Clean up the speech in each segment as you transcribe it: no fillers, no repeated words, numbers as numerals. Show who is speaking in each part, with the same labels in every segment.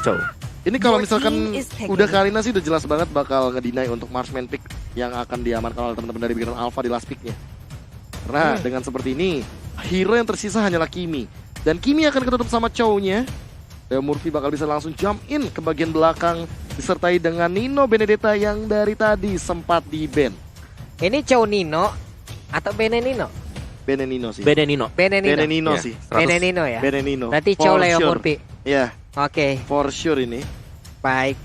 Speaker 1: Chow.
Speaker 2: Ini kalau misalkan udah Karina sih udah jelas banget bakal ngedinai untuk Marksman pick yang akan diamankan oleh teman-teman dari Bikiran Alpha di last picknya. Karena dengan seperti ini, hero yang tersisa hanyalah Kimi. Dan Kimi akan ketutup sama Chow-nya. Leo Murphy bakal bisa langsung jump in ke bagian belakang disertai dengan Nino Benedetta yang dari tadi sempat di-ban.
Speaker 3: Ini Chow Nino atau Benenino?
Speaker 2: Benenino sih.
Speaker 1: Benenino.
Speaker 3: Benenino
Speaker 1: Ya,
Speaker 2: sih.
Speaker 1: 100.
Speaker 3: Benenino ya?
Speaker 2: Benenino.
Speaker 3: Berarti Chow
Speaker 2: For
Speaker 3: Leo
Speaker 2: sure.
Speaker 3: Murphy.
Speaker 2: Ya,
Speaker 3: Oke.
Speaker 2: for sure ini.
Speaker 3: Baik.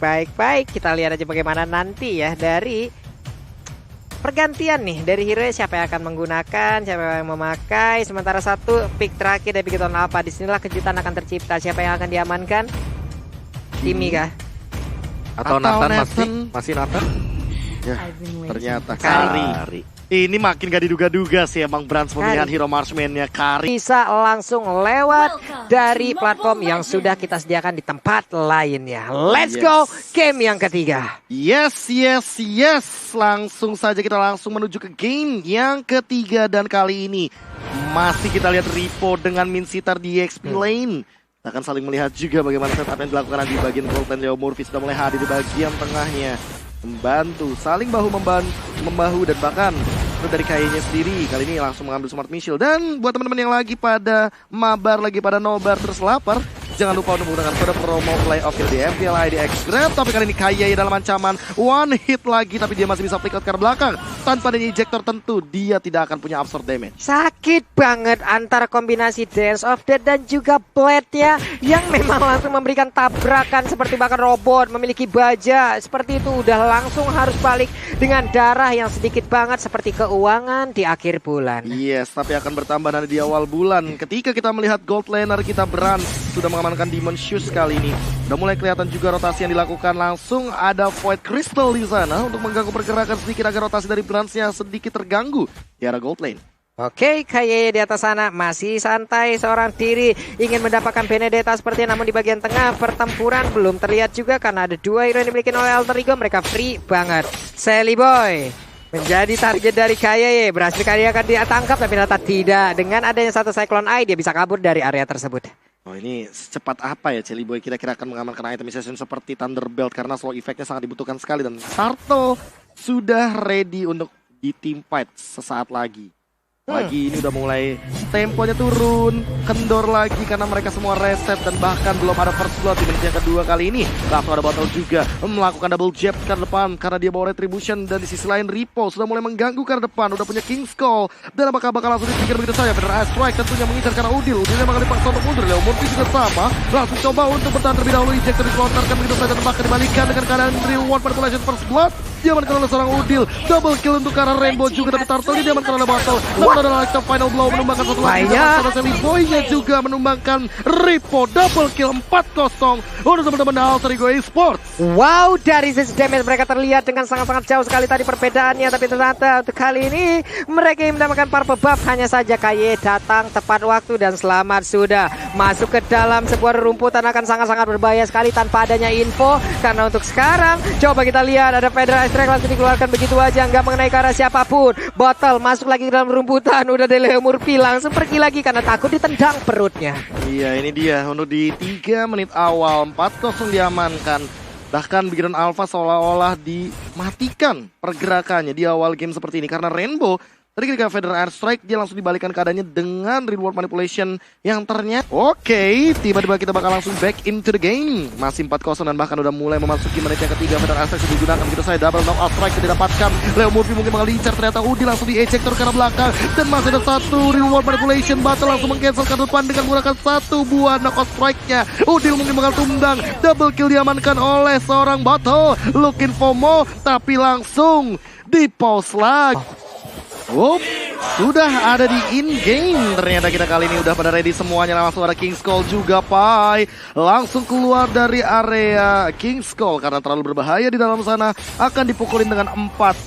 Speaker 3: Kita lihat aja bagaimana nanti ya dari pergantian nih dari hero siapa yang akan menggunakan, siapa yang memakai. Sementara satu pick terakhir dari Bikiran Alpha. Disinilah kejutan akan tercipta. Siapa yang akan diamankan? Timmy kah?
Speaker 1: Atau Nathan masih Nathan?
Speaker 2: Ya, ternyata
Speaker 3: Kari.
Speaker 2: Kari. Ini makin gak diduga-duga sih emang Brands pemilihan hero Marksman-nya Kari.
Speaker 3: Bisa langsung lewat dari platform yang sudah kita sediakan di tempat lainnya. Let's go game yang ketiga.
Speaker 2: Yes. Langsung saja kita langsung menuju ke game yang ketiga. Dan kali ini masih kita lihat Ripo dengan Minsitar di XP lane. Kita akan saling melihat juga bagaimana setup yang dilakukan di bagian gold lane. Leo Murphy sudah mulai hadir di bagian tengahnya. Membantu, saling membahu dan bahkan dari kayaknya sendiri kali ini langsung mengambil smart missile. Dan buat teman-teman yang lagi pada mabar, lagi pada nobar terus lapar, jangan lupa untuk menggunakan kode promo play of kill di MPL ID X Grab. Tapi kali ini Kaye dalam ancaman one hit lagi, tapi dia masih bisa flick out ke arah belakang. Tanpa adanya ejector tentu dia tidak akan punya absorb damage.
Speaker 3: Sakit banget antara kombinasi Dance of Death dan juga Blade-nya yang memang langsung memberikan tabrakan seperti bahkan robot memiliki baja. Seperti itu udah langsung harus balik dengan darah yang sedikit banget seperti keuangan di akhir bulan.
Speaker 2: Yes, tapi akan bertambah nanti di awal bulan. Ketika kita melihat gold laner kita Brands sudah mengamankan Demon Shoes kali ini. Udah mulai kelihatan juga rotasi yang dilakukan. Langsung ada Void Crystal di sana untuk mengganggu pergerakan sedikit agar rotasi dari Brands-nya sedikit terganggu di arah gold lane.
Speaker 3: Oke, Kaye di atas sana masih santai seorang diri, ingin mendapatkan Benedetta seperti, namun di bagian tengah pertempuran belum terlihat juga karena ada dua hero yang dimiliki oleh Alter Ego. Mereka free banget. Sally Boy menjadi target dari Kaye, berhasil Kaye akan dia tangkap tapi ternyata tidak. Dengan adanya satu Cyclone Eye dia bisa kabur dari area tersebut.
Speaker 2: Oh, ini secepat apa ya Celi Boy kira-kira akan mengamankan itemization seperti Thunderbelt karena slow effect-nya sangat dibutuhkan sekali. Dan Sarto sudah ready untuk di team fight sesaat lagi. Lagi ini udah mulai temponya turun, kendor lagi karena mereka semua reset dan bahkan belum ada first blood di menit yang kedua kali ini. Langsung ada Battle juga melakukan double jab ke depan karena dia bawa retribution, dan di sisi lain Ripo sudah mulai mengganggu ke depan, udah punya King's Call. Dan apakah bakal langsung dipikir begitu saja? Federal Strike tentunya mengincar karena Udilnya bakal dipaksa untuk mundur. Leo Murphy juga sama, langsung coba untuk bertahan terlebih dahulu, ejector diselontarkan begitu saja dan bahkan dibalikan dengan keadaan reward manipulation first blood. Diamankan oleh seorang Udil, double kill untuk arah Rainbow juga, tapi Turtle ini diamankan oleh Battle. Namun ada like final blow menumbangkan satu lagi. Dan Sally Boy-nya juga menumbangkan Ripo, double kill 4-0 untuk teman-teman Alter Ego Esports.
Speaker 3: Wow, dari sisi damage mereka terlihat dengan sangat-sangat jauh sekali tadi perbedaannya, tapi ternyata untuk kali ini mereka yang mendapatkan purple buff. Hanya saja Kaye datang tepat waktu dan selamat sudah masuk ke dalam sebuah rumputan akan sangat-sangat berbahaya sekali tanpa adanya info. Karena untuk sekarang coba kita lihat ada Federal Strike langsung dikeluarkan begitu aja, nggak mengenai ke arah siapapun. Bottle masuk lagi ke dalam rumputan, udah dari Leo Murphy langsung pergi lagi karena takut ditendang perutnya.
Speaker 2: Iya, ini dia untuk di 3 menit awal 4-0 diamankan. Bahkan Bikiran Alpha seolah-olah dimatikan pergerakannya di awal game seperti ini karena Rainbow tadi ketika Federal Airstrike dia langsung dibalikan keadaannya dengan reward manipulation yang ternyata oke, tiba-tiba kita bakal langsung back into the game. Masih 4-0 dan bahkan udah mulai memasuki menit yang ketiga. Federal Airstrike sudah digunakan begitu saya, double knockout strike didapatkan. Leo Murphy mungkin bakal lincar, ternyata Udi langsung di ejector ke arah belakang dan masih ada satu reward manipulation. Battle langsung meng-cancel ke depan dengan menggunakan satu buah knockout strike-nya. Udil mungkin bakal tumbang, double kill diamankan oleh seorang Battle. Looking for more tapi langsung di pause lagi. Sudah ada di in-game. Ternyata kita kali ini udah pada ready semuanya. Langsung ada King's Call juga, Pai. Langsung keluar dari area King's Call karena terlalu berbahaya di dalam sana. Akan dipukulin dengan 4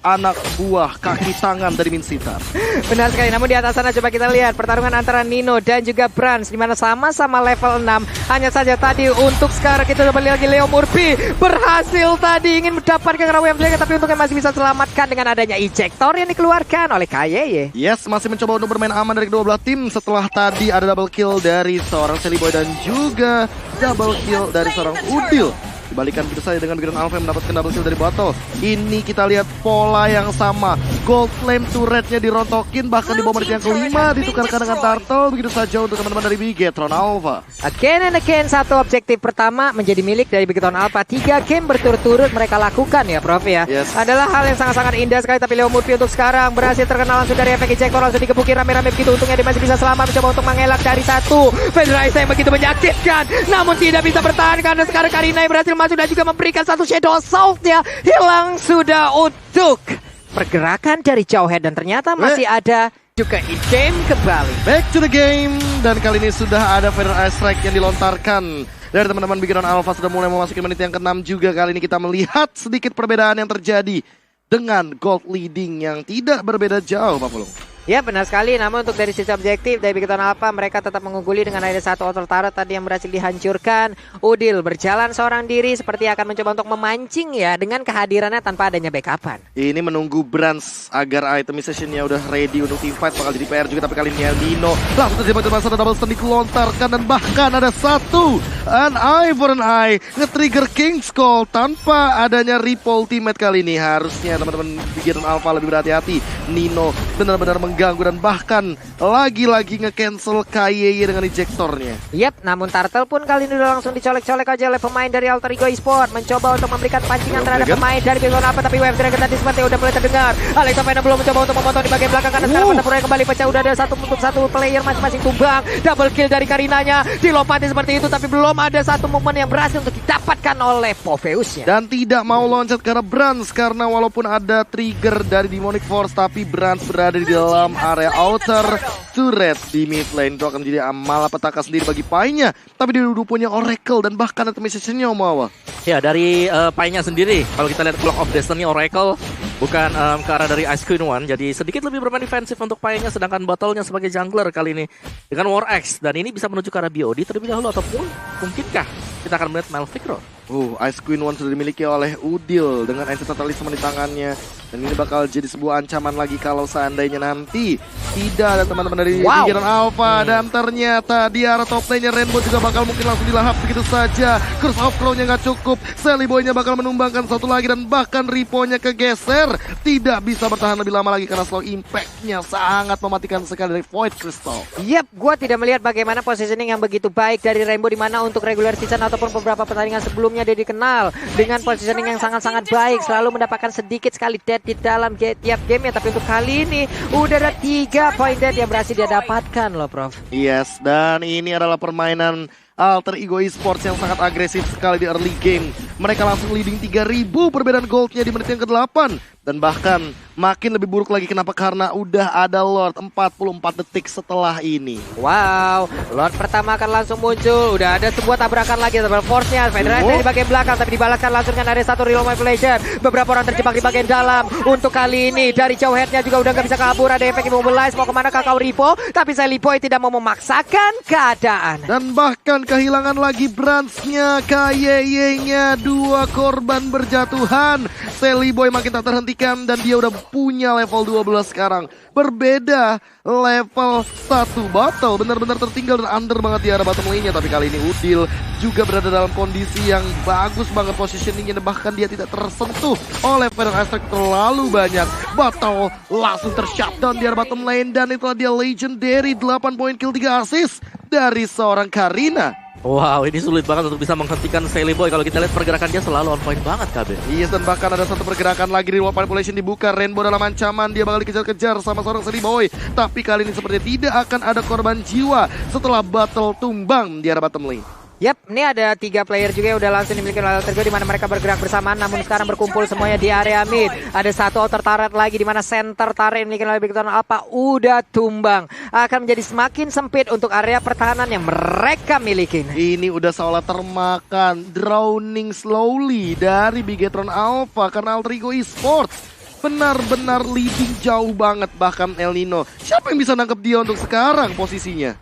Speaker 2: anak buah kaki tangan dari Minsitar.
Speaker 3: Benar sekali, namun di atas sana coba kita lihat pertarungan antara Nino dan juga Brans, di mana sama-sama level 6. Hanya saja tadi untuk sekarang kita coba lihat lagi Leo Murphy berhasil tadi ingin mendapatkan Rawem Jaga, tapi untungnya masih bisa selamatkan dengan adanya ejector yang dikeluarkan oleh KYY.
Speaker 2: Yes, masih mencoba untuk bermain aman dari kedua belah tim setelah tadi ada double kill dari seorang Celiboy dan juga double kill dari seorang Udil. Dibalikan begitu saja dengan Bikiran Alpha yang mendapatkan double kill dari Bottle. Ini kita lihat pola yang sama. Gold Flame turretnya dirontokin, bahkan di bawah menit yang kelima ditukarkan dengan Turtle. Begitu saja untuk teman-teman dari Bigetron Alpha.
Speaker 3: Again and again, satu objektif pertama menjadi milik dari Bigetron Alpha. 3 game berturut-turut mereka lakukan ya Prof ya.
Speaker 2: Yes.
Speaker 3: Adalah hal yang sangat-sangat indah sekali, tapi Leo Murphy untuk sekarang berhasil terkenal langsung dari efek ejector, langsung digebukin rame-rame begitu. Untungnya dia masih bisa selamat mencoba untuk mengelak dari satu Federaisa yang begitu menyakitkan, namun tidak bisa bertahan karena sekarang Karina yang berhasil masuk dan juga memberikan satu Shadow Assault-nya hilang sudah untuk pergerakan dari Jawhead, dan ternyata masih ada juga in-game kembali.
Speaker 2: Back to the game, dan kali ini sudah ada Federal Ice Strike yang dilontarkan dari teman-teman Bikiran Alpha. Sudah mulai memasuki menit yang ke-6 juga. Kali ini kita melihat sedikit perbedaan yang terjadi dengan gold leading yang tidak berbeda jauh, Pak Pulung.
Speaker 3: Ya benar sekali, namun untuk dari sisi objektif dari Bikiran Alpha mereka tetap mengungguli dengan ada satu auto turret tadi yang berhasil dihancurkan. Udil berjalan seorang diri seperti akan mencoba untuk memancing ya dengan kehadirannya tanpa adanya backupan.
Speaker 2: Ini menunggu Brans agar itemization-nya udah ready untuk team fight, bakal jadi PR juga, tapi kali ini Nino langsung terjebak dengan satu double stun dilontarkan, dan bahkan ada satu an eye for an eye nge-trigger King's Call tanpa adanya Ripple ultimate. Kali ini harusnya teman-teman Bikiran Alpha lebih berhati-hati. Nino benar-benar mengganggu dan bahkan lagi-lagi nge-cancel KYY dengan ejectornya.
Speaker 3: Yap, namun Turtle pun kali ini udah langsung dicolek-colek aja oleh pemain dari Alter Ego Esport, mencoba untuk memberikan pancingan terhadap pemain dari Bikiran Alpha, tapi Wave Dragon tadi seperti udah mulai terdengar. Alexa Vena belum mencoba untuk memotong di bagian belakang karena sekarang pertempuran kembali pecah. Udah ada satu untuk satu player masing-masing tumbang. Double kill dari Karinanya, dilompati seperti itu, tapi belum ada satu momen yang berhasil untuk didapatkan oleh Poveusnya.
Speaker 2: Dan tidak mau loncat karena Brans, karena walaupun ada trigger dari Demonic Force, tapi Brans berada di dalam area outer turret di mid lane. Itu akan menjadi malapetaka sendiri bagi Pai-nya. Tapi dia udah punya Oracle dan bahkan itemization-nya Omawa.
Speaker 1: Ya dari Pai-nya sendiri, kalau kita lihat Block of Destiny Oracle bukan ke arah dari Ice Queen One, jadi sedikit lebih bermain defensif untuk Pai-nya, sedangkan Battle-nya sebagai jungler kali ini dengan War Axe, dan ini bisa menuju ke arah BOD terlebih dahulu, ataupun mungkinkah kita akan melihat Malphite.
Speaker 2: Ice Queen One sudah dimiliki oleh Udil dengan Ancient Talisman di tangannya. Dan ini bakal jadi sebuah ancaman lagi kalau seandainya nanti tidak ada teman-teman dari Bikiran Alpha. Dan ternyata di arah top lane-nya Rainbow juga bakal mungkin langsung dilahap begitu saja. Curse of Crow-nya nggak cukup. Celiboy-nya bakal menumbangkan satu lagi dan bahkan Ripo-nya kegeser. Tidak bisa bertahan lebih lama lagi karena slow impact-nya sangat mematikan sekali dari Void Crystal.
Speaker 3: Yap, gua tidak melihat bagaimana positioning yang begitu baik dari Rainbow, di mana untuk regular season ataupun beberapa pertandingan sebelumnya dia dikenal dengan positioning yang sangat-sangat baik, selalu mendapatkan sedikit sekali dead di dalam tiap game ya. Tapi untuk kali ini udah ada 3 poin dead yang berhasil dia dapatkan loh Prof.
Speaker 2: Yes, dan ini adalah permainan Alter Ego Esports yang sangat agresif sekali di early game. Mereka langsung leading 3000 perbedaan goldnya di menit yang ke-8. Dan bahkan makin lebih buruk lagi, kenapa? Karena udah ada Lord 44 detik setelah ini.
Speaker 3: Wow, Lord pertama akan langsung muncul. Udah ada sebuah tabrakan lagi double force-nya. Federasi di bagian belakang tapi dibalaskan langsung kan ada satu real manipulation. Beberapa orang terjebak di bagian dalam. Untuk kali ini dari jauh head-nya juga udah gak bisa kabur. Ada efek immobilize, mau kemana Kakao Ripo, tapi Celiboy tidak mau memaksakan keadaan.
Speaker 2: Dan bahkan kehilangan lagi Brans-nya, KYY-nya, 2 korban berjatuhan. Celiboy makin tak terhentikan dan dia udah punya level 12 sekarang. Berbeda level 1 Battle, benar-benar tertinggal dan under banget di arah bottom lane-nya. Tapi kali ini Udil juga berada dalam kondisi yang bagus banget positioning-nya, bahkan dia tidak tersentuh oleh Federal Aspect terlalu banyak. Battle langsung tershutdown di arah bottom lane dan itulah dia legendary 8 poin kill 3 assist dari seorang Karina.
Speaker 1: Wow, ini sulit banget untuk bisa menghentikan Celiboy. Kalau kita lihat pergerakan dia selalu on point banget, KB.
Speaker 2: Yes, dan bahkan ada satu pergerakan lagi di World Manipulation dibuka. Rainbow dalam ancaman, dia bakal dikejar-kejar sama seorang Celiboy. Tapi kali ini sepertinya tidak akan ada korban jiwa setelah battle tumbang di arah bottom lane.
Speaker 3: Yap, ini ada 3 player juga yang udah langsung dimiliki oleh Alter Ego, di mana mereka bergerak bersamaan, namun sekarang berkumpul semuanya di area mid. Ada satu outer turret lagi di mana center turret yang dimiliki oleh Bikiran Alpha udah tumbang. Akan menjadi semakin sempit untuk area pertahanan yang mereka miliki.
Speaker 2: Ini udah seolah termakan, drowning slowly dari Bigetron Alpha karena Alter Ego Esports benar-benar leading jauh banget. Bahkan El Nino, siapa yang bisa nangkep dia untuk sekarang posisinya?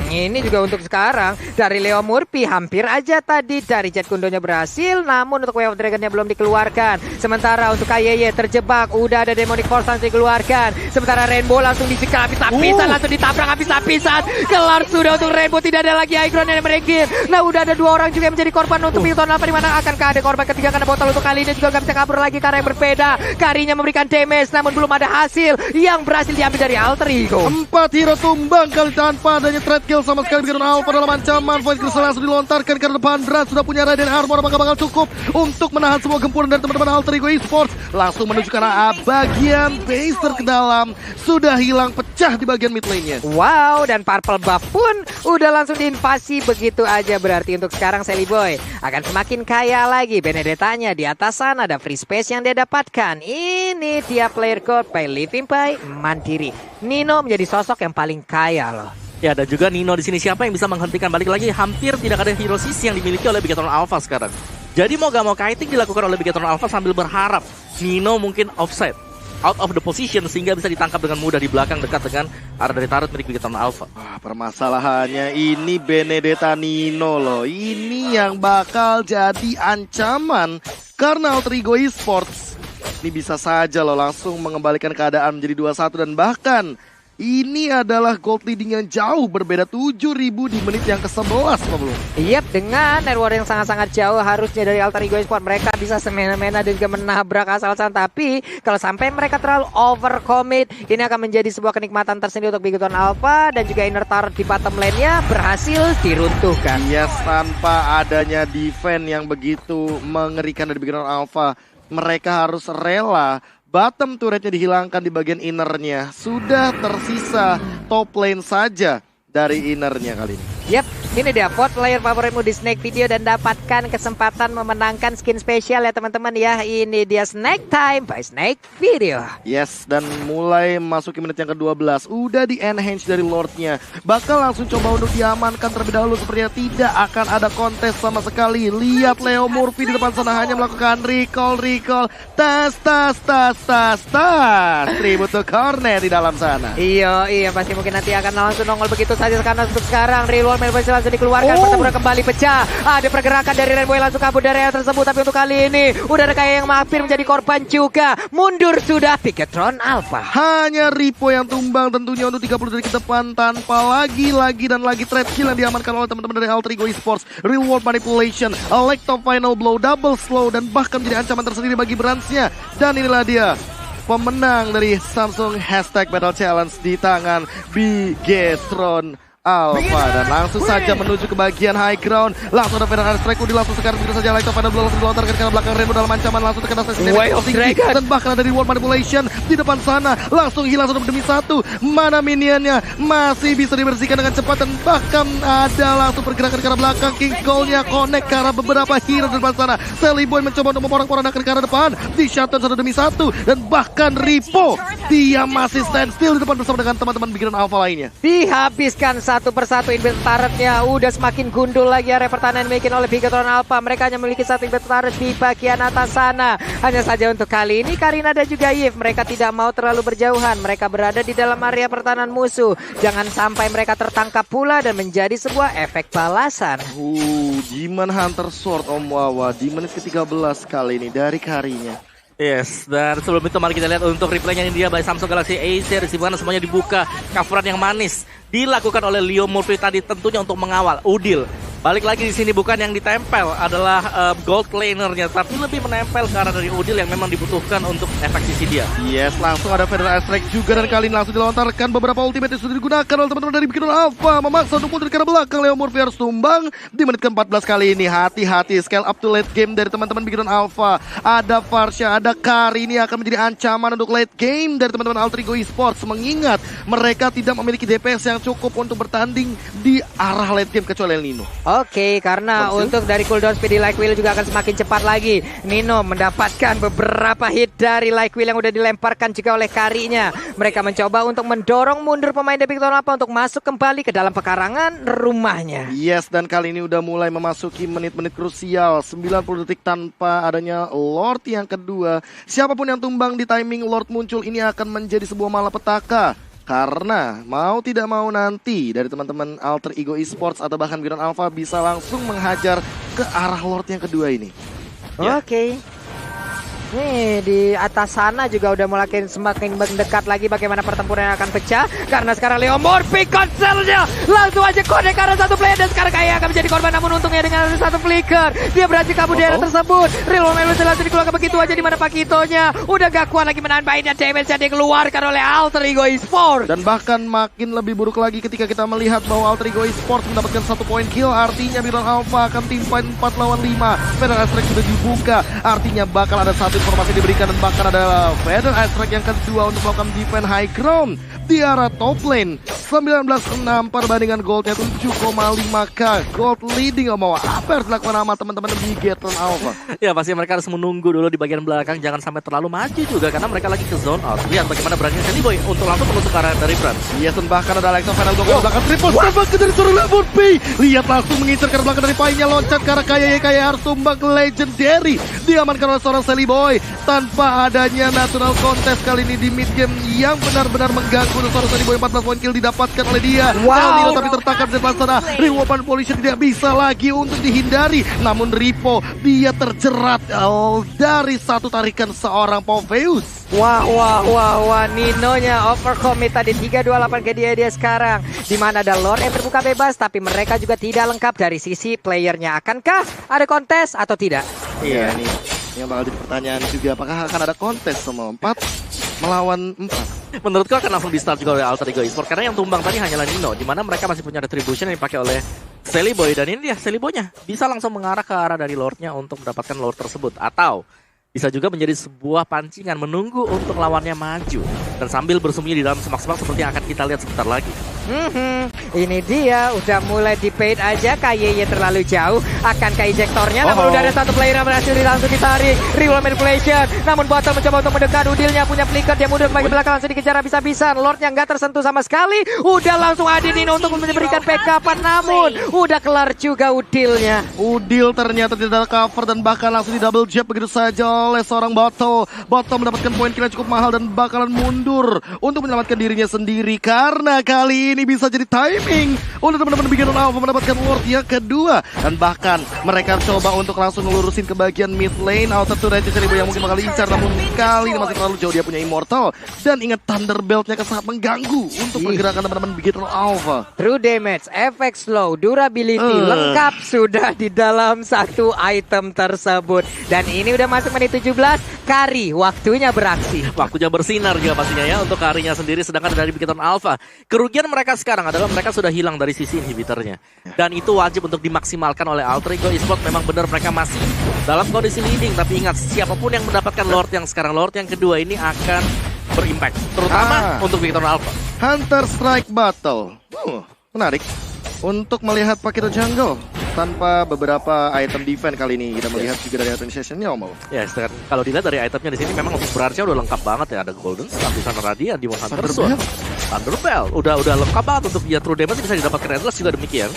Speaker 3: Ini juga untuk sekarang. Dari Leo Murphy hampir aja tadi. Dari Jet Kundonya berhasil, namun untuk Way of Dragon-nya belum dikeluarkan. Sementara untuk KYY terjebak, udah ada Demonic Force langsung dikeluarkan. Sementara Rainbow langsung dicekal habis-habisan, langsung ditabrak habis-habisan. Kelar sudah untuk Rainbow, tidak ada lagi high ground yang meregit. Nah, udah ada 2 orang juga yang menjadi korban untuk Milton Alpha, di mana akankah ada korban ketiga, karena botol untuk kali ini juga nggak bisa kabur lagi karena yang berbeda. Karinya memberikan damage, namun belum ada hasil yang berhasil diambil dari Alter Ego.
Speaker 2: 4 hero tumbang kali tanpa adanya trade kill sama sekali. Bikin Alpha dalam ancaman. Void Crystal langsung dilontarkan ke depan. Brand sudah punya Raiden Armor, apakah bakal cukup untuk menahan semua gempuran dari teman-teman Alter Ego Esports. Langsung menuju ke arah bagian baser ke dalam. Sudah hilang, pecah di bagian mid lane-nya.
Speaker 3: Wow, dan Purple Buff pun udah langsung diinvasi begitu aja. Berarti untuk sekarang Sally Boy akan semakin kaya lagi. Benedetta-nya di atas sana ada free space yang dia dapatkan. Ini dia player code by Living by Mandiri. Nino menjadi sosok yang paling kaya loh.
Speaker 1: Ya, dan juga Nino di sini, siapa yang bisa menghentikan? Balik lagi, hampir tidak ada hero sisi yang dimiliki oleh Bigetron Alpha sekarang. Jadi mau gak mau kiting dilakukan oleh Bigetron Alpha sambil berharap Nino mungkin offside, out of the position, sehingga bisa ditangkap dengan mudah di belakang dekat dengan arah dari turret milik Bigetron Alpha.
Speaker 2: Permasalahannya ini Benedetta Nino loh. Ini yang bakal jadi ancaman karena Alter Ego Esports ini bisa saja loh langsung mengembalikan keadaan menjadi 2-1, dan bahkan ini adalah gold leading yang jauh berbeda 7.000 di menit yang ke-11, Pak Belum.
Speaker 3: Yap, dengan reward yang sangat-sangat jauh harusnya dari Alter Ego Esports. Mereka bisa semena-mena dan juga menabrak asal-asalan. Tapi kalau sampai mereka terlalu overcommit, ini akan menjadi sebuah kenikmatan tersendiri untuk Bigetron Alpha. Dan juga inner turret di bottom lane-nya berhasil diruntuhkan.
Speaker 2: Yes, tanpa adanya defense yang begitu mengerikan dari Bigetron Alpha, mereka harus rela bottom turretnya dihilangkan di bagian innernya. Sudah tersisa top lane saja dari innernya kali ini.
Speaker 3: Yap, ini dia vote player favoritmu di Snake Video dan dapatkan kesempatan memenangkan skin spesial ya teman-teman ya. Ini dia Snake Time by Snake Video.
Speaker 2: Yes, dan mulai masuki menit yang ke-12. Udah di enhance dari Lordnya. Bakal langsung coba untuk diamankan terlebih dahulu. Sepertinya tidak akan ada kontes sama sekali. Lihat Leo Murphy di depan sana hanya melakukan recall. Tas. Tribute to Cornet di dalam sana.
Speaker 3: Iya, pasti mungkin nanti akan langsung nongol begitu saja. Karena untuk sekarang Real World Melbourne langsung dikeluarkan. Pertempuran kembali pecah. Ada pergerakan dari Rainbow yang langsung kabur dari area tersebut. Tapi untuk kali ini udah ada kayak yang hampir menjadi korban juga. Mundur sudah Bigetron Alpha.
Speaker 2: Hanya Ripo yang tumbang tentunya untuk 30 dari ke depan tanpa lagi trade kill yang diamankan oleh teman-teman dari Alter Ego Esports. Real World Manipulation, Electro Final Blow, Double Slow, dan bahkan menjadi ancaman tersendiri bagi Brands-nya. Dan inilah dia pemenang dari Samsung #Battle Challenge di tangan Bigetron Alpha, dan langsung saja menuju ke bagian high ground. Langsung ada Final Strike, langsung sekarang begitu saja Light of Final Blow langsung dilontarkan ke belakang Rainbow dalam ancaman, langsung terkena
Speaker 3: Way of Dragon,
Speaker 2: dan bahkan ada Reward Manipulation di depan sana. Langsung hilang 1 demi 1. Mana minionnya masih bisa dibersihkan dengan cepat, dan bahkan ada langsung pergerakan ke arah belakang. King Cole-nya connect ke arah beberapa hero di depan sana. Sally Boy mencoba untuk memporak-porandakan ke arah depan, di shutdown 1 demi 1, dan bahkan Ripo dia masih stand still di depan bersama dengan teman-teman Bigetron Alpha lainnya.
Speaker 3: Dihabiskan satu persatu inventarnya. Udah semakin gundul lagi area pertahanan yang dimiliki oleh Bigetron Alpha. Mereka hanya memiliki satu inventar di bagian atas sana. Hanya saja untuk kali ini Karina dan juga Yves, mereka tidak mau terlalu berjauhan. Mereka berada di dalam area pertahanan musuh. Jangan sampai mereka tertangkap pula dan menjadi sebuah efek balasan.
Speaker 2: Demon Hunter Sword Om Wawa di menit ke-13 kali ini dari Karinya.
Speaker 1: Yes, dan sebelum itu mari kita lihat untuk replaynya ini dia by Samsung Galaxy A series, di mana semuanya dibuka, coveran yang manis dilakukan oleh Leo Murphy tadi tentunya untuk mengawal Udil. Balik lagi di sini bukan yang ditempel adalah gold lanernya, tapi lebih menempel ke arah dari Udil yang memang dibutuhkan untuk efek sisi dia.
Speaker 2: Yes, langsung ada Federal Strike juga, dan kali ini langsung dilontarkan beberapa ultimate yang sudah digunakan oleh teman-teman dari Bigetron Alpha. Memaksa untuk mundur ke arah belakang, Leo Murphy harus tumbang di menit ke-14 kali ini. Hati-hati, scale up to late game dari teman-teman Bigetron Alpha. Ada Farsha, ada Kari, ini akan menjadi ancaman untuk late game dari teman-teman Alter Ego Esports. Mengingat mereka tidak memiliki DPS yang cukup untuk bertanding di arah late game kecuali El Nino.
Speaker 3: Oke, karena untuk dari cooldown speed di Like Wheel juga akan semakin cepat lagi. Nino mendapatkan beberapa hit dari Like Wheel yang udah dilemparkan juga oleh karinya. Mereka mencoba untuk mendorong mundur pemain The Victor Alpha untuk masuk kembali ke dalam pekarangan rumahnya.
Speaker 2: Yes, dan kali ini udah mulai memasuki menit-menit krusial. 90 detik tanpa adanya Lord yang kedua. Siapapun yang tumbang di timing Lord muncul ini akan menjadi sebuah malapetaka. Karena mau tidak mau nanti dari teman-teman Alter Ego Esports atau bahkan Beyond Alpha bisa langsung menghajar ke arah Lord yang kedua ini.
Speaker 3: Oke. Nih di atas sana juga udah mulai semakin mendekat lagi bagaimana pertempuran yang akan pecah. Karena sekarang Leomord pick konselnya langsung aja connect ke arah satu player. Dan sekarang kayak akan menjadi korban, namun untungnya dengan satu flicker dia berhasil kabur di area tersebut. Real Melo langsung dikeluarkan begitu aja, di mana Pakitonya udah gak kuat lagi menahan baik dan damage yang dikeluarkan oleh Alter Ego Esports.
Speaker 2: Dan bahkan makin lebih buruk lagi ketika kita melihat bahwa Alter Ego Esports mendapatkan 1 poin kill. Artinya Beyond Alpha akan tim fight 4 lawan 5. Federal Strike sudah dibuka, artinya bakal ada satu informasi diberikan dan bahkan ada Federal Strike yang kedua untuk melakukan defense high ground di arah top lane. 19-6 perbandingan goldnya 7,5k. Gold leading mau apa harus dilakukan sama teman-teman di Beyond Alpha?
Speaker 1: Ya pasti mereka harus menunggu dulu di bagian belakang, jangan sampai terlalu maju juga karena mereka lagi ke zone out. Lihat bagaimana beraninya Celiboy untuk langsung menusuk ke arah dari Brans.
Speaker 2: Yes, dan bahkan ada Alexa Final Dog ke belakang triple step dari seorang Level P. Lihat langsung mengincar ke belakang dari Pai-nya, loncat ke arah Kaya harus tumbang legendary. Diamankan oleh seorang Celiboy tanpa adanya natural contest kali ini di mid game yang benar-benar mengganggu. Seorang Celiboy 14 poin kill didapatkan oleh dia. Nino tapi tertangkap di depan sana. Reward Pollution tidak bisa lagi untuk dihindari. Namun Ripo dia terjerat dari satu tarikan seorang Poveus.
Speaker 3: Wah, Ninonya overcommit tadi 328 ke dia sekarang. Dimana ada Lord yang terbuka bebas, tapi mereka juga tidak lengkap dari sisi playernya. Akankah ada kontes atau tidak?
Speaker 2: Iya, ini yang bakal jadi pertanyaan juga. Apakah akan ada kontes sama 4 melawan 4?
Speaker 1: Menurutku akan langsung di start juga oleh Alter Ego Esports karena yang tumbang tadi hanyalah Nino, di mana mereka masih punya retribution yang dipakai oleh Celiboy, dan ini dia Celiboynya bisa langsung mengarah ke arah dari Lordnya untuk mendapatkan Lord tersebut, atau bisa juga menjadi sebuah pancingan menunggu untuk lawannya maju dan sambil bersembunyi di dalam semak-semak seperti yang akan kita lihat sebentar lagi.
Speaker 3: Ini dia udah mulai di paint aja. Kayaknya terlalu jauh. Akankah ejektornya? Namun udah ada satu player yang berhasil langsung ditarik. Real manipulation. Namun Bottom mencoba untuk mendekat. Udilnya punya flicker. Dia mundur ke bagian belakang langsung dikejar habis-habisan. Lordnya nggak tersentuh sama sekali. Udah langsung Adi Nino untuk memberikan backup. Namun udah kelar juga Udilnya.
Speaker 2: Udil ternyata tidak cover dan bahkan langsung di double jab begitu saja oleh seorang Bottom. Bottom mendapatkan poin kill yang cukup mahal dan bakalan mundur untuk menyelamatkan dirinya sendiri karena kali ini bisa jadi timing untuk teman-teman Beyond Alpha mendapatkan Lord yang kedua. Dan bahkan mereka coba untuk langsung ngelurusin ke bagian mid lane. Outer to Reggie Celiboy yang mungkin bakal incar, namun kali ini masih terlalu jauh. Dia punya Immortal dan ingat Thunderbelt-nya sangat mengganggu untuk pergerakan teman-teman Beyond Alpha.
Speaker 3: True damage, efek slow, durability lengkap sudah di dalam satu item tersebut. Dan ini udah masuk menit 17. Kari waktunya beraksi.
Speaker 1: Waktunya bersinar juga pastinya ya untuk Karinya sendiri. Sedangkan dari Beyond Alpha, kerugian mereka sekarang adalah mereka sudah hilang dari sisi inhibitornya. Dan itu wajib untuk dimaksimalkan oleh Alter Ego Esports. Memang benar mereka masih dalam kondisi leading. Tapi ingat, siapapun yang mendapatkan Lord yang sekarang, Lord yang kedua ini akan berimpact. Terutama untuk Beyond Alpha.
Speaker 2: Hunter Strike Battle. Menarik untuk melihat Pakito Jungle tanpa beberapa item defense kali ini. Kita melihat juga dari item sessionnya Om.
Speaker 1: Ya, kalau dilihat dari itemnya di sini memang untuk berarti udah lengkap banget ya. Ada Golden Staff, di sana Radiant, di Hunter Sword, Thunderbelt, udah lengkap banget untuk dia true damage bisa didapatkan. Endless juga demikian.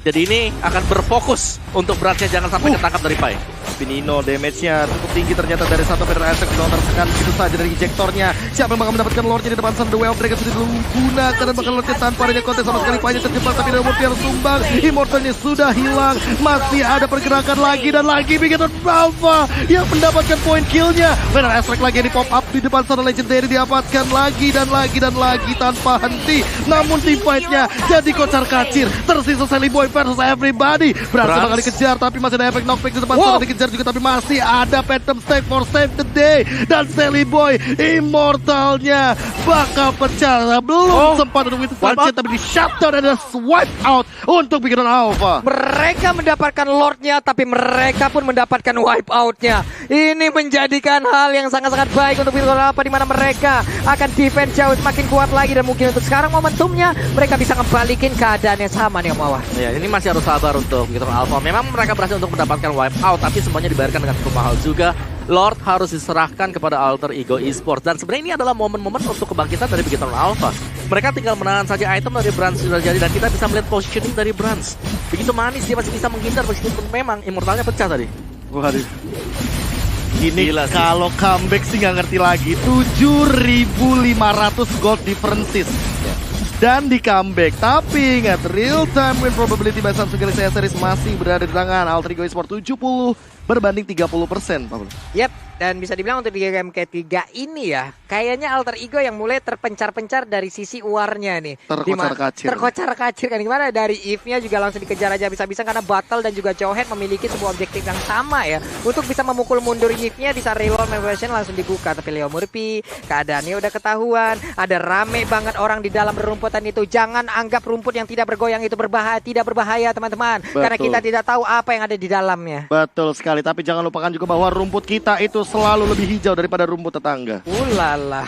Speaker 1: Jadi ini akan berfokus untuk beratnya jangan sampai ketangkap dari Pai.
Speaker 2: Tapi Nino damage-nya cukup tinggi ternyata dari satu Federal Attack yang tersekan begitu saja dari ejektornya. Siapa yang bakal mendapatkan Lordnya di depan sana? The Way of Dragon sudah digunakan dan bakal Lordnya tanpa adanya kontes sama sekali. Pai-nya terjebak tapi Real harus tumbang. Immortalnya sudah hilang. Masih ada pergerakan lagi dan lagi Beyond Alpha yang mendapatkan point kill-nya. Federal Attack lagi yang di pop up di depan sana. Legendary diapatkan lagi dan lagi tanpa henti. Namun team fight-nya jadi kocar kacir. Tersisa Celiboy versus everybody. Berhasil bakal dikejar tapi masih ada efek knockback di depan sana. Dikejar dikejar juga, tapi masih ada Phantom Stake for save the day. Dan Sally Boy Immortalnya bakal pecah. Belum sempat untuk itu Francis, tapi di shutdown ada swipe out untuk Bigetron Alpha.
Speaker 3: Mereka mendapatkan Lordnya, tapi mereka pun mendapatkan wipeoutnya. Ini menjadikan hal yang sangat-sangat baik untuk Bigetron Alpha, di mana mereka akan defense jauh semakin kuat lagi, dan mungkin untuk sekarang momentumnya mereka bisa ngebalikin keadaan yang sama nih Om Mawar.
Speaker 1: Ya, ini masih harus sabar untuk Bigetron Alpha. Memang mereka berhasil untuk mendapatkan wipeout, tapi semuanya dibayarkan dengan cukup mahal juga. Lord harus diserahkan kepada Alter Ego Esports, dan sebenarnya ini adalah momen-momen untuk kebangkitan dari Bigetron Alpha. Mereka tinggal menahan saja item dari Brans sudah jadi, dan kita bisa melihat positioning dari Brans. Begitu manis, dia masih bisa menghindar meskipun memang Immortalnya pecah tadi.
Speaker 2: Waduh. Ini
Speaker 1: Gila sih.
Speaker 2: kalau comeback sih nggak ngerti lagi. 7.500 gold differences. Dan di comeback. Tapi ingat, real time win probability by Samsung Galaxy S Series masih berada di tangan Alter Ego Esports 70 berbanding 30%, Pak.
Speaker 3: Yap, dan bisa dibilang untuk di game ketiga ini ya, kayaknya Alter Ego yang mulai terpencar-pencar dari sisi warnya nih.
Speaker 2: Terkocar-kacir.
Speaker 3: Terkocar-kacir kan, gimana dari Eve-nya juga langsung dikejar aja bisa-bisa, karena Battle dan juga Jowhead memiliki sebuah objektif yang sama ya, untuk bisa memukul mundur Eve-nya. Bisa reroll Memorialization langsung dibuka, tapi Leo Murphy keadaannya udah ketahuan. Ada rame banget orang di dalam rumputan itu. Jangan anggap rumput yang tidak bergoyang itu tidak berbahaya teman-teman, karena kita tidak tahu apa yang ada di dalamnya.
Speaker 2: Betul sekali, tapi jangan lupakan juga bahwa rumput kita itu selalu lebih hijau daripada rumput tetangga.
Speaker 3: Ulala,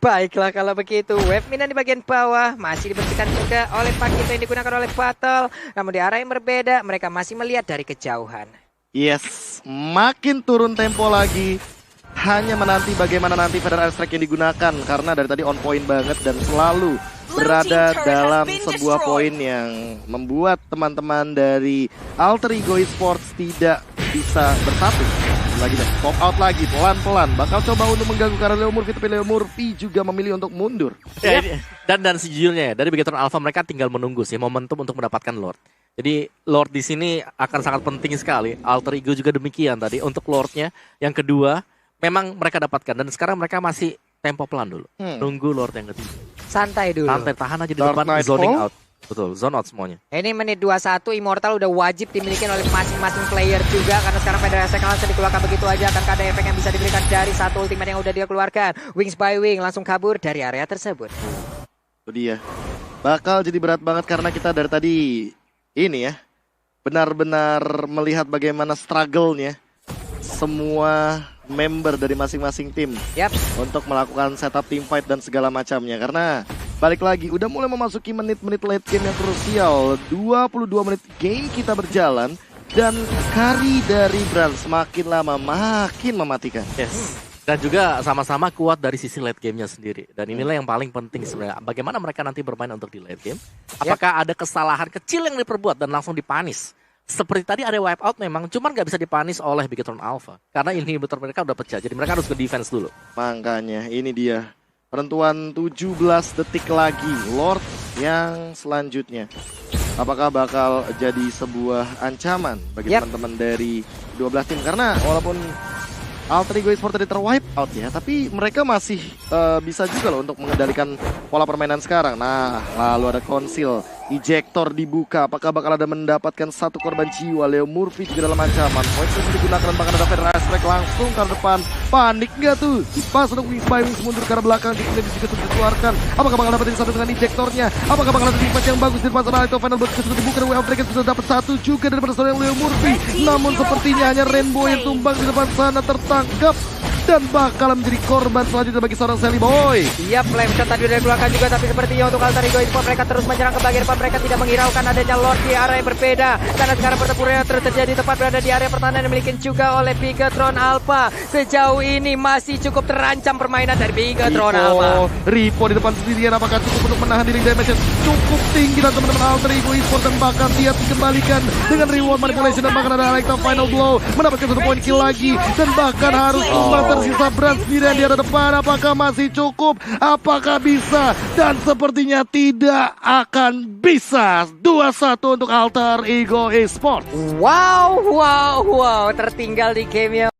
Speaker 3: baiklah kalau begitu. Wave Minan di bagian bawah masih dibersihkan juga oleh Pakito yang digunakan oleh Battle. Namun di arah yang berbeda, mereka masih melihat dari kejauhan.
Speaker 2: Yes, makin turun tempo lagi. Hanya menanti bagaimana nanti Federal Strike yang digunakan, karena dari tadi on point banget dan selalu berada dalam sebuah poin yang membuat teman-teman dari Alter Ego Esports tidak bisa bersatu. Lagi dan pop out lagi pelan-pelan, bakal coba untuk mengganggu karena Leo Murphy, tapi Leo Murphy juga memilih untuk mundur.
Speaker 1: Ya, dan sejujurnya ya, dari Bigetron Alpha mereka tinggal menunggu sih momentum untuk mendapatkan Lord. Jadi Lord di sini akan sangat penting sekali. Alter Ego juga demikian tadi untuk Lordnya. Yang kedua, memang mereka dapatkan, dan sekarang mereka masih tempo pelan dulu. Nunggu Lord yang ketiga.
Speaker 3: Santai dulu.
Speaker 1: Santai, tahan aja di
Speaker 2: Dark
Speaker 1: depan,
Speaker 2: Knight
Speaker 1: zoning
Speaker 2: Fall.
Speaker 1: out. Betul, zone out semuanya.
Speaker 3: Ini menit 21, Immortal udah wajib dimiliki oleh masing-masing player juga, karena sekarang Federal Strike langsung dikeluarkan begitu aja. Akankah ada efek yang bisa diberikan dari satu ultimate yang udah dia keluarkan? Wings by Wing langsung kabur dari area tersebut.
Speaker 2: Itu dia. Bakal jadi berat banget karena kita dari tadi ini ya, benar-benar melihat bagaimana struggle-nya semua member dari masing-masing tim untuk melakukan setup team fight dan segala macamnya. Karena balik lagi udah mulai memasuki menit-menit late game yang krusial. 22 menit game kita berjalan dan carry dari Brans makin lama makin mematikan.
Speaker 1: Yes. Dan juga sama-sama kuat dari sisi late game-nya sendiri. Dan inilah yang paling penting sebenarnya. Bagaimana mereka nanti bermain untuk di late game. Apakah ada kesalahan kecil yang diperbuat dan langsung dipanis. Seperti tadi ada wipeout memang, cuman nggak bisa dipanis oleh Bigetron Alpha. Karena inhibitor mereka udah pecah, jadi mereka harus ke defense dulu.
Speaker 2: Makanya ini dia. Penentuan 17 detik lagi. Lord yang selanjutnya. Apakah bakal jadi sebuah ancaman bagi teman-teman dari 12 tim. Karena walaupun Alter Ego Esports tadi terwipe out ya, tapi mereka masih bisa juga loh untuk mengendalikan pola permainan sekarang. Nah, lalu ada konsil, ejector dibuka, apakah bakal ada mendapatkan satu korban jiwa? Leo Murphy juga dalam ancaman. Point sesi digunakan, bahkan ada Federal Strike langsung ke depan. Panik nggak tuh? Pas untuk Wings by Wings mundur ke arah belakang, juga sudah dikeluarkan. Apakah bakal dapetin satu dengan ejectornya? Apakah bakal ada defense yang bagus di depan sana? Itu final box sudah dibuka, Way of Dragon sudah dapat satu juga daripada seorang Leo Murphy. Namun sepertinya hanya Rainbow yang tumbang di depan sana, tertangkap dan bakal menjadi korban selanjutnya bagi seorang Sally Boy.
Speaker 3: Iya, flame shot tadi udah dikeluarkan juga, tapi sepertinya untuk Alter Ego Esports mereka terus menyerang ke bagian depan. Mereka tidak menghiraukan adanya Lord di area yang berbeda, karena sekarang pertempuran terus terjadi tepat berada di area pertahanan yang dimiliki juga oleh Bigetron Alpha. Sejauh ini masih cukup terancam permainan dari Bigetron Alpha.
Speaker 2: Ripo di depan sendirian, apakah cukup untuk menahan diri? Damage cukup tinggi dan teman-teman Alter Ego Esports, dan bahkan dia dikembalikan dengan reward manipulation, dan bahkan ada Electro final blow mendapatkan satu poin kill lagi, dan bahkan harus tumbang tersisa Brans sendirian di arah depan. Apakah masih cukup? Apakah bisa? Dan sepertinya tidak akan bisa. 2-1 untuk Alter Ego Esports.
Speaker 3: Wow, tertinggal di game yang